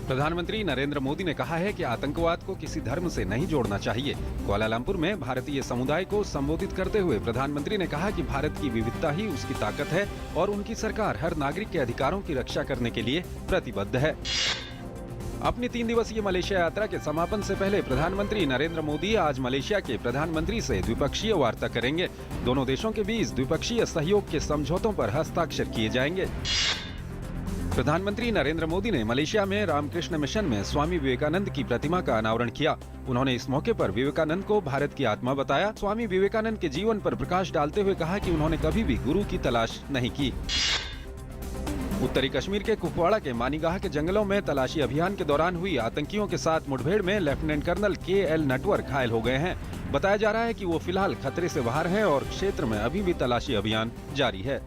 प्रधानमंत्री नरेंद्र मोदी ने कहा है कि आतंकवाद को किसी धर्म से नहीं जोड़ना चाहिए। कुआलालंपुर में भारतीय समुदाय को संबोधित करते हुए प्रधानमंत्री ने कहा कि भारत की विविधता ही उसकी ताकत है और उनकी सरकार हर नागरिक के अधिकारों की रक्षा करने के लिए प्रतिबद्ध है। अपनी 3 दिवसीय मलेशिया यात्रा के समापन से पहले प्रधानमंत्री नरेंद्र मोदी आज मलेशिया के प्रधानमंत्री से द्विपक्षीय वार्ता करेंगे। दोनों देशों के बीच द्विपक्षीय सहयोग के समझौतों पर हस्ताक्षर किए जाएंगे। प्रधानमंत्री नरेंद्र मोदी ने मलेशिया में रामकृष्ण मिशन में स्वामी विवेकानंद की प्रतिमा का अनावरण किया। उन्होंने इस मौके पर विवेकानंद को भारत की आत्मा बताया। स्वामी विवेकानंद के जीवन पर प्रकाश डालते हुए कहा कि उन्होंने कभी भी गुरु की तलाश नहीं की। उत्तरी कश्मीर के कुपवाड़ा के मानीगाह के जंगलों में तलाशी अभियान के दौरान हुई आतंकियों के साथ मुठभेड़ में लेफ्टिनेंट कर्नल KL नटवर घायल हो गए हैं। बताया जा रहा है कि वो फिलहाल खतरे से बाहर हैं और क्षेत्र में अभी भी तलाशी अभियान जारी है।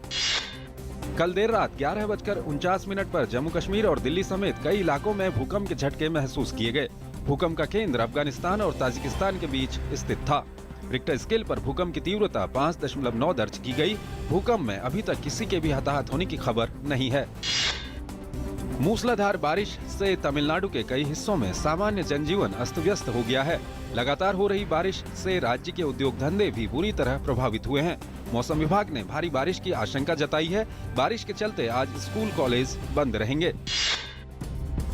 कल देर रात 11:49 पर जम्मू कश्मीर और दिल्ली समेत कई इलाकों में भूकंप के झटके महसूस किए गए। भूकंप का केंद्र अफगानिस्तान और ताजिकिस्तान के बीच स्थित था। रिक्टर स्केल पर भूकंप की तीव्रता 5.9 दर्ज की गई। भूकंप में अभी तक किसी के भी हताहत होने की खबर नहीं है। मूसलाधार बारिश से तमिलनाडु के कई हिस्सों में सामान्य जनजीवन अस्त व्यस्त हो गया है। लगातार हो रही बारिश से राज्य के उद्योग धंधे भी बुरी तरह प्रभावित हुए हैं। मौसम विभाग ने भारी बारिश की आशंका जताई है। बारिश के चलते आज स्कूल कॉलेज बंद रहेंगे।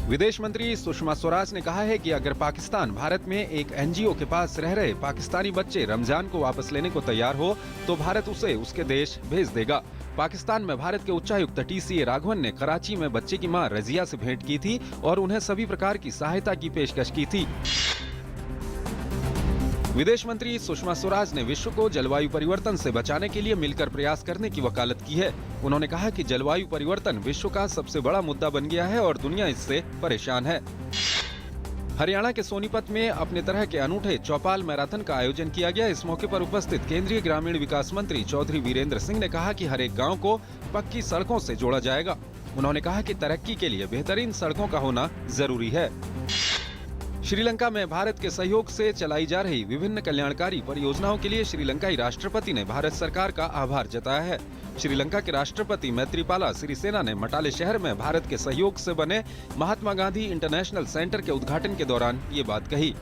विदेश मंत्री सुषमा स्वराज ने कहा है कि अगर पाकिस्तान भारत में एक NGO के पास रह रहे पाकिस्तानी बच्चे रमजान को वापस लेने को तैयार हो तो भारत उसे उसके देश भेज देगा। पाकिस्तान में भारत के उच्चायुक्त TCA राघवन ने कराची में बच्चे की मां रजिया से भेंट की थी और उन्हें सभी प्रकार की सहायता की पेशकश की थी। विदेश मंत्री सुषमा स्वराज ने विश्व को जलवायु परिवर्तन से बचाने के लिए मिलकर प्रयास करने की वकालत की है। उन्होंने कहा कि जलवायु परिवर्तन विश्व का सबसे बड़ा मुद्दा बन गया है और दुनिया इससे परेशान है। हरियाणा के सोनीपत में अपने तरह के अनूठे चौपाल मैराथन का आयोजन किया गया। इस मौके पर उपस्थित केंद्रीय ग्रामीण विकास मंत्री चौधरी वीरेंद्र सिंह ने कहा कि हर एक गाँव को पक्की सड़कों से जोड़ा जाएगा। उन्होंने कहा कि तरक्की के लिए बेहतरीन सड़कों का होना जरूरी है। श्रीलंका में भारत के सहयोग से चलाई जा रही विभिन्न कल्याणकारी परियोजनाओं के लिए श्रीलंकाई राष्ट्रपति ने भारत सरकार का आभार जताया है। श्रीलंका के राष्ट्रपति मैत्रीपाला सिरिसेना ने मटाले शहर में भारत के सहयोग से बने महात्मा गांधी इंटरनेशनल सेंटर के उद्घाटन के दौरान ये बात कही।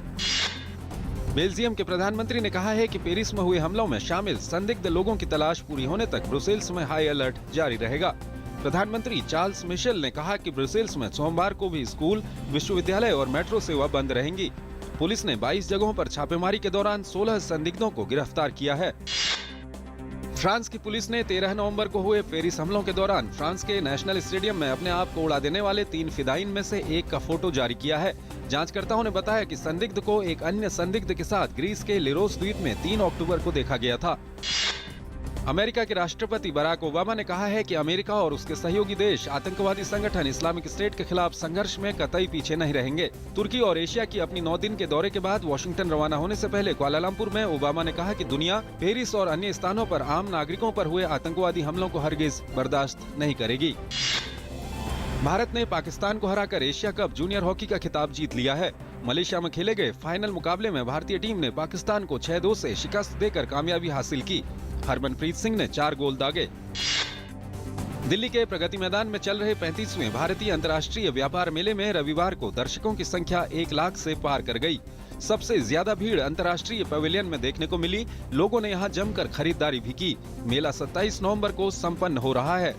बेल्जियम के प्रधानमंत्री ने कहा है कि पेरिस में हुए हमलों में शामिल संदिग्ध लोगों की तलाश पूरी होने तक ब्रुसेल्स में हाई अलर्ट जारी रहेगा। प्रधानमंत्री चार्ल्स मिशेल ने कहा कि ब्रुसेल्स में सोमवार को भी स्कूल, विश्वविद्यालय और मेट्रो सेवा बंद रहेंगी। पुलिस ने 22 जगहों पर छापेमारी के दौरान 16 संदिग्धों को गिरफ्तार किया है। फ्रांस की पुलिस ने 13 नवंबर को हुए पेरिस हमलों के दौरान फ्रांस के नेशनल स्टेडियम में अपने आप को उड़ा देने वाले 3 फिदायीन में से एक का फोटो जारी किया है। जांचकर्ताओं ने बताया कि संदिग्ध को एक अन्य संदिग्ध के साथ ग्रीस के लेरोस द्वीप में 3 अक्टूबर को देखा गया था। अमेरिका के राष्ट्रपति बराक ओबामा ने कहा है कि अमेरिका और उसके सहयोगी देश आतंकवादी संगठन इस्लामिक स्टेट के खिलाफ संघर्ष में कतई पीछे नहीं रहेंगे। तुर्की और एशिया की अपनी 9 दिन के दौरे के बाद वॉशिंगटन रवाना होने से पहले कुआलालंपुर में ओबामा ने कहा कि दुनिया पेरिस और अन्य स्थानों पर आम नागरिकों पर हुए आतंकवादी हमलों को हरगिज बर्दाश्त नहीं करेगी। भारत ने पाकिस्तान को हराकर एशिया कप जूनियर हॉकी का खिताब जीत लिया है। मलेशिया में खेले गए फाइनल मुकाबले में भारतीय टीम ने पाकिस्तान को 6-2 से शिकस्त देकर कामयाबी हासिल की। हरमनप्रीत सिंह ने 4 गोल दागे। दिल्ली के प्रगति मैदान में चल रहे 35वें भारतीय अंतर्राष्ट्रीय व्यापार मेले में रविवार को दर्शकों की संख्या 1 लाख से पार कर गई। सबसे ज्यादा भीड़ अंतर्राष्ट्रीय पवेलियन में देखने को मिली। लोगों ने यहां जमकर खरीदारी भी की। मेला 27 नवंबर को संपन्न हो रहा है।